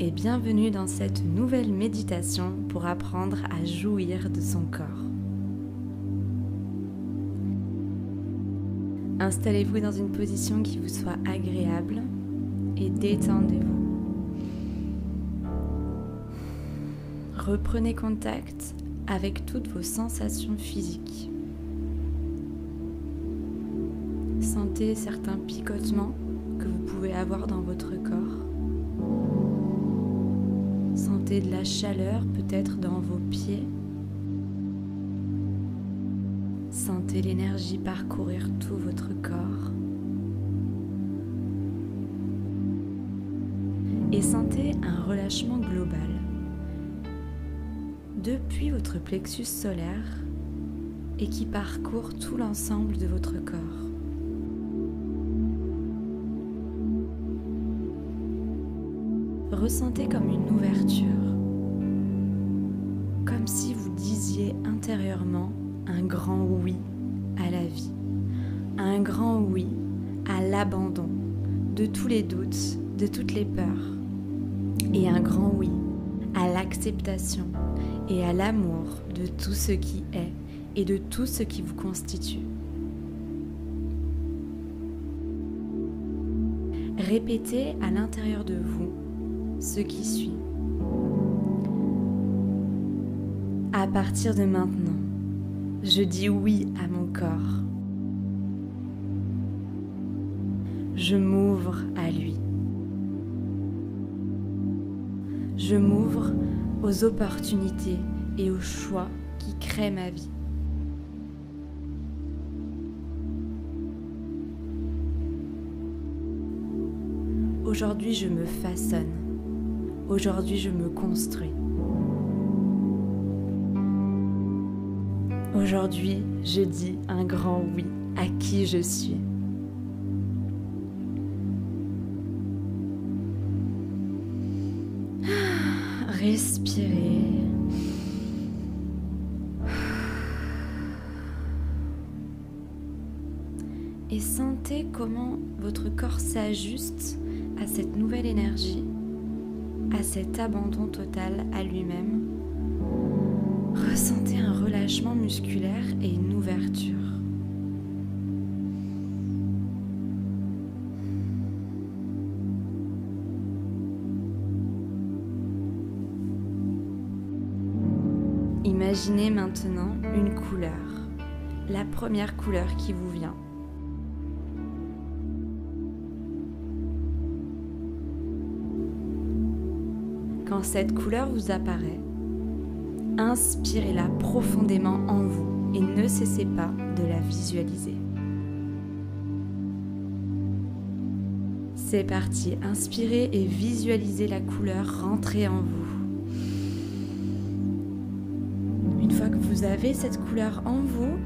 et bienvenue dans cette nouvelle méditation pour apprendre à jouir de son corps. Installez-vous dans une position qui vous soit agréable et détendez-vous. Reprenez contact avec toutes vos sensations physiques. Sentez certains picotements que vous pouvez avoir dans votre corps. Sentez de la chaleur peut-être dans vos pieds. Sentez l'énergie parcourir tout votre corps. Et sentez un relâchement global. Depuis votre plexus solaire et qui parcourt tout l'ensemble de votre corps. Ressentez comme une ouverture, comme si vous disiez intérieurement un grand oui à la vie, un grand oui à l'abandon de tous les doutes, de toutes les peurs, et un grand oui à l'acceptation et à l'amour de tout ce qui est et de tout ce qui vous constitue. Répétez à l'intérieur de vous ce qui suit. À partir de maintenant, je dis oui à mon corps. Je m'ouvre à lui. Je m'ouvre aux opportunités et aux choix qui créent ma vie. Aujourd'hui, je me façonne. Aujourd'hui, je me construis. Aujourd'hui, je dis un grand oui à qui je suis. Respirez. Et sentez comment votre corps s'ajuste à cette nouvelle énergie, à cet abandon total à lui-même. Ressentez un relâchement musculaire et une ouverture. Imaginez maintenant une couleur, la première couleur qui vous vient. Quand cette couleur vous apparaît, inspirez-la profondément en vous et ne cessez pas de la visualiser. C'est parti, inspirez et visualisez la couleur rentrer en vous. Une fois que vous avez cette couleur en vous,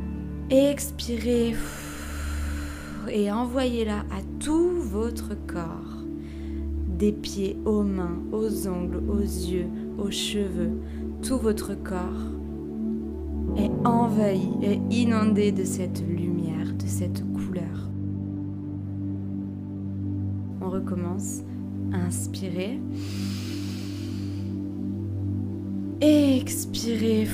expirez et envoyez-la à tout votre corps. Des pieds aux mains, aux ongles, aux yeux, aux cheveux, tout votre corps est envahi et inondé de cette lumière, de cette couleur. On recommence. Inspirez. Expirez.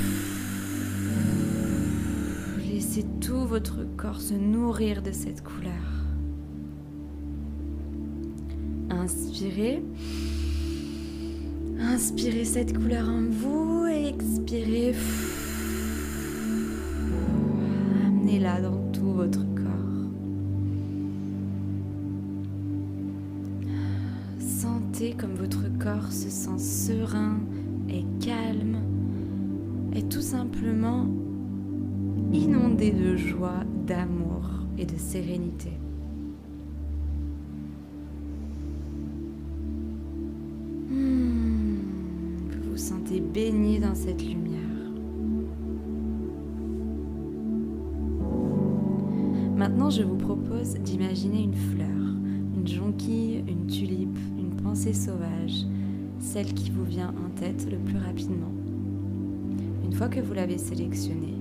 Laissez tout votre corps se nourrir de cette couleur. Inspirez. Inspirez cette couleur en vous et expirez. Amenez-la dans tout votre corps. Sentez comme votre corps se sent serein et calme et tout simplement inondé de joie, d'amour et de sérénité. Vous vous sentez baigné dans cette lumière. Maintenant, je vous propose d'imaginer une fleur, une jonquille, une tulipe, une pensée sauvage, celle qui vous vient en tête le plus rapidement. Une fois que vous l'avez sélectionnée,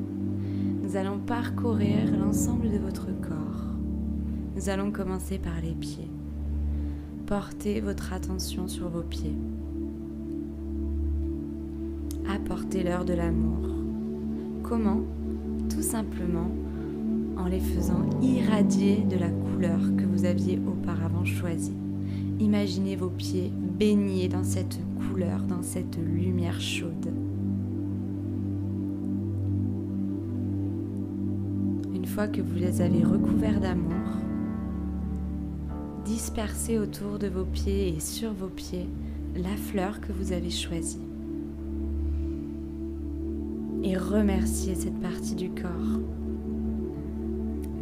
nous allons parcourir l'ensemble de votre corps. Nous allons commencer par les pieds. Portez votre attention sur vos pieds. apportez-leur de l'amour. Comment? Tout simplement en les faisant irradier de la couleur que vous aviez auparavant choisie. Imaginez vos pieds baignés dans cette couleur, dans cette lumière chaude. Une fois que vous les avez recouverts d'amour, dispersez autour de vos pieds et sur vos pieds la fleur que vous avez choisie. Et remerciez cette partie du corps.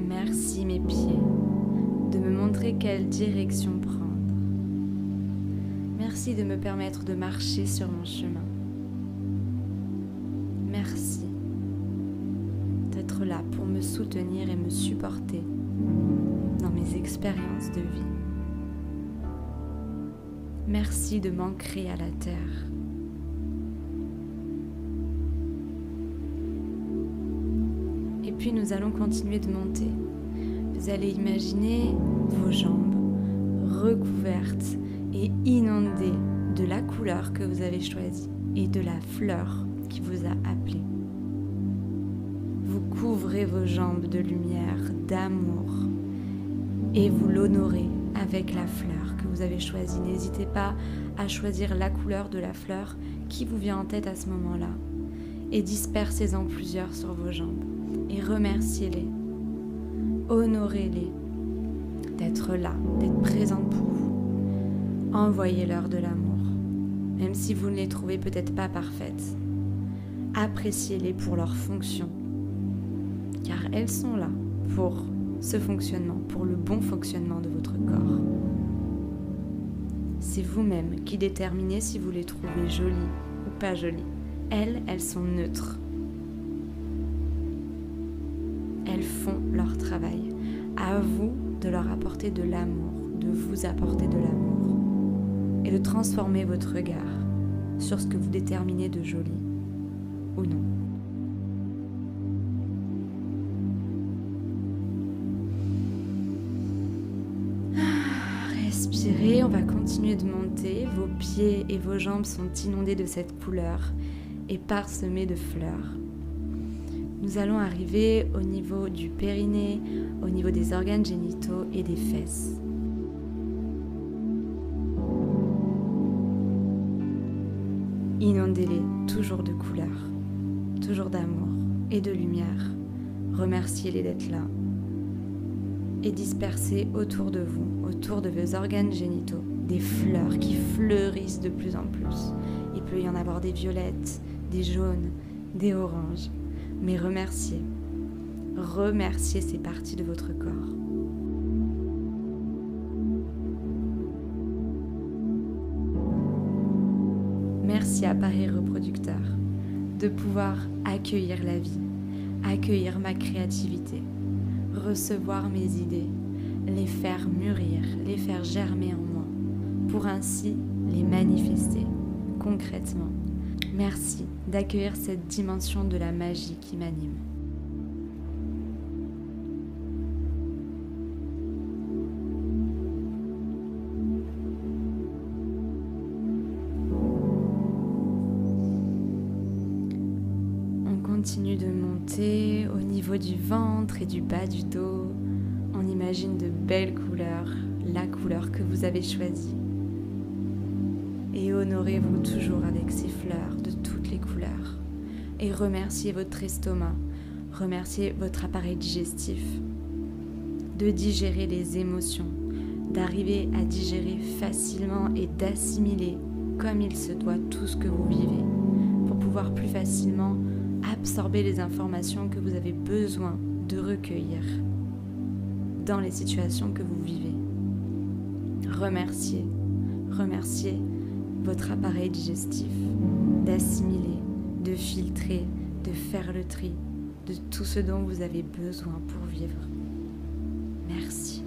Merci mes pieds de me montrer quelle direction prendre. Merci de me permettre de marcher sur mon chemin. Merci d'être là pour me soutenir et me supporter dans mes expériences de vie. Merci de m'ancrer à la terre. Et puis nous allons continuer de monter. Vous allez imaginer vos jambes recouvertes et inondées de la couleur que vous avez choisie et de la fleur qui vous a appelé. Vous couvrez vos jambes de lumière, d'amour et vous l'honorez avec la fleur que vous avez choisie. N'hésitez pas à choisir la couleur de la fleur qui vous vient en tête à ce moment-là et dispersez-en plusieurs sur vos jambes et remerciez-les, honorez-les d'être là, d'être présente pour vous. Envoyez-leur de l'amour, même si vous ne les trouvez peut-être pas parfaites. Appréciez-les pour leur fonction, car elles sont là pour ce fonctionnement, pour le bon fonctionnement de votre corps. C'est vous-même qui déterminez si vous les trouvez jolies ou pas jolies. Elles sont neutres. Elles font leur travail. À vous de leur apporter de l'amour, de vous apporter de l'amour et de transformer votre regard sur ce que vous déterminez de joli ou non. Respirez, on va continuer de monter. Vos pieds et vos jambes sont inondés de cette couleur et parsemés de fleurs. Nous allons arriver au niveau du périnée, au niveau des organes génitaux et des fesses. Inondez-les toujours de couleurs, toujours d'amour et de lumière. Remerciez-les d'être là. Et dispersez autour de vous, autour de vos organes génitaux, des fleurs qui fleurissent de plus en plus. Il peut y en avoir des violettes, des jaunes, des oranges. Mais remerciez ces parties de votre corps. Merci appareil reproducteur de pouvoir accueillir la vie, accueillir ma créativité, recevoir mes idées, les faire mûrir, les faire germer en moi, pour ainsi les manifester concrètement. Merci d'accueillir cette dimension de la magie qui m'anime. On continue de monter au niveau du ventre et du bas du dos. On imagine de belles couleurs, la couleur que vous avez choisie. Et honorez-vous toujours avec ces fleurs de toutes les couleurs. Et remerciez votre estomac, remerciez votre appareil digestif de digérer les émotions, d'arriver à digérer facilement et d'assimiler comme il se doit tout ce que vous vivez, pour pouvoir plus facilement absorber les informations que vous avez besoin de recueillir dans les situations que vous vivez. Remerciez votre appareil digestif d'assimiler, de filtrer, de faire le tri de tout ce dont vous avez besoin pour vivre. Merci.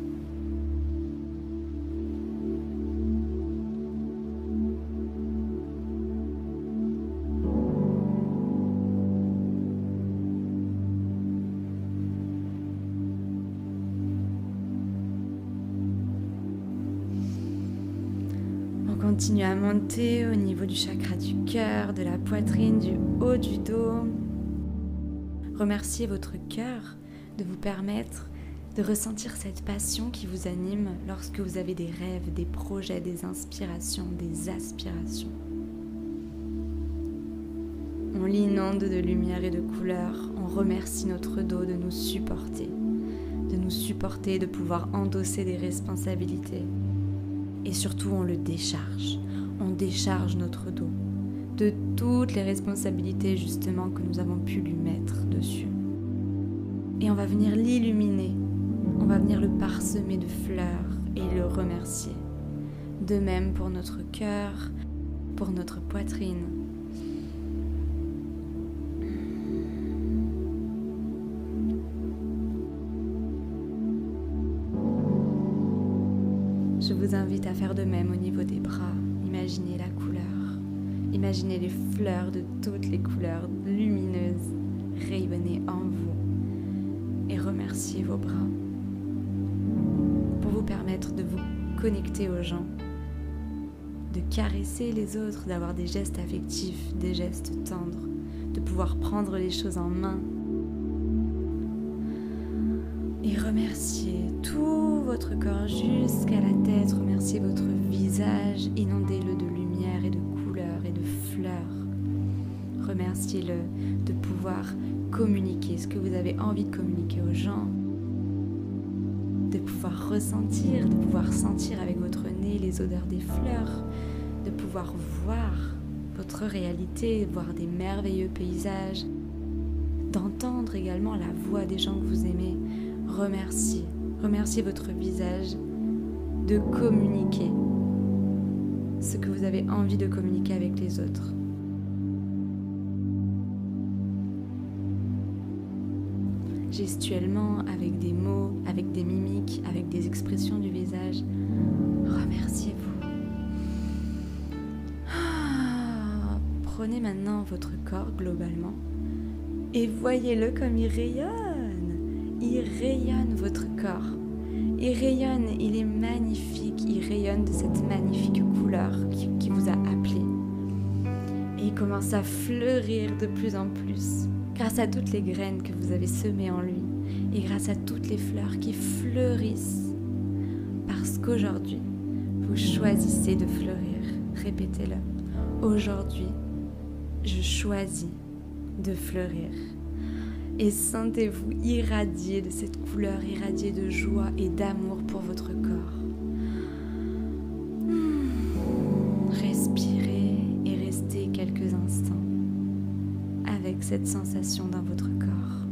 On continue à monter au niveau du chakra du cœur, de la poitrine, du haut du dos. Remerciez votre cœur de vous permettre de ressentir cette passion qui vous anime lorsque vous avez des rêves, des projets, des inspirations, des aspirations. On l'inonde de lumière et de couleurs, on remercie notre dos de nous supporter, de pouvoir endosser des responsabilités. Et surtout, on le décharge. On décharge notre dos de toutes les responsabilités justement que nous avons pu lui mettre dessus. Et on va venir l'illuminer. On va venir le parsemer de fleurs et le remercier. De même pour notre cœur, pour notre poitrine. Je vous invite à faire de même au niveau des bras. Imaginez la couleur. Imaginez les fleurs de toutes les couleurs lumineuses rayonner en vous. Et remerciez vos bras pour vous permettre de vous connecter aux gens, de caresser les autres, d'avoir des gestes affectifs, des gestes tendres, de pouvoir prendre les choses en main. Et remerciez tout votre corps jusqu'à la tête, remerciez votre visage, inondez-le de lumière et de couleurs et de fleurs. Remerciez-le de pouvoir communiquer ce que vous avez envie de communiquer aux gens, de pouvoir ressentir, de pouvoir sentir avec votre nez les odeurs des fleurs, de pouvoir voir votre réalité, voir des merveilleux paysages, d'entendre également la voix des gens que vous aimez. Remerciez votre visage de communiquer ce que vous avez envie de communiquer avec les autres. Gestuellement, avec des mots, avec des mimiques, avec des expressions du visage, remerciez-vous. Prenez maintenant votre corps globalement et voyez-le comme il rayonne. Il rayonne votre corps. Il rayonne, il est magnifique. Il rayonne de cette magnifique couleur qui vous a appelé. Et il commence à fleurir de plus en plus grâce à toutes les graines que vous avez semées en lui et grâce à toutes les fleurs qui fleurissent. Parce qu'aujourd'hui, vous choisissez de fleurir. Répétez-le. Aujourd'hui, je choisis de fleurir. Et sentez-vous irradier de cette couleur, irradier de joie et d'amour pour votre corps. Respirez et restez quelques instants avec cette sensation dans votre corps.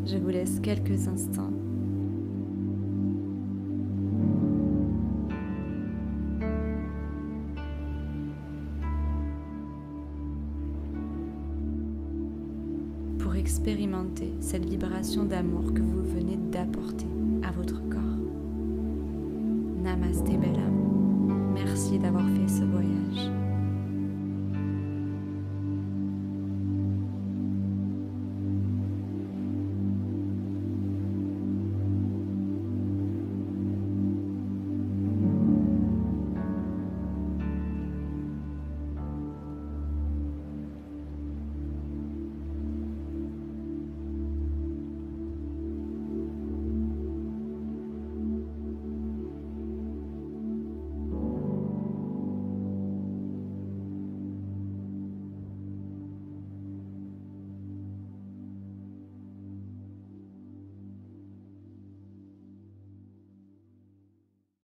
Je vous laisse quelques instants. Pour expérimenter cette vibration d'amour que vous venez d'apporter à votre corps. Namasté, belle âme. Merci d'avoir fait ce voyage.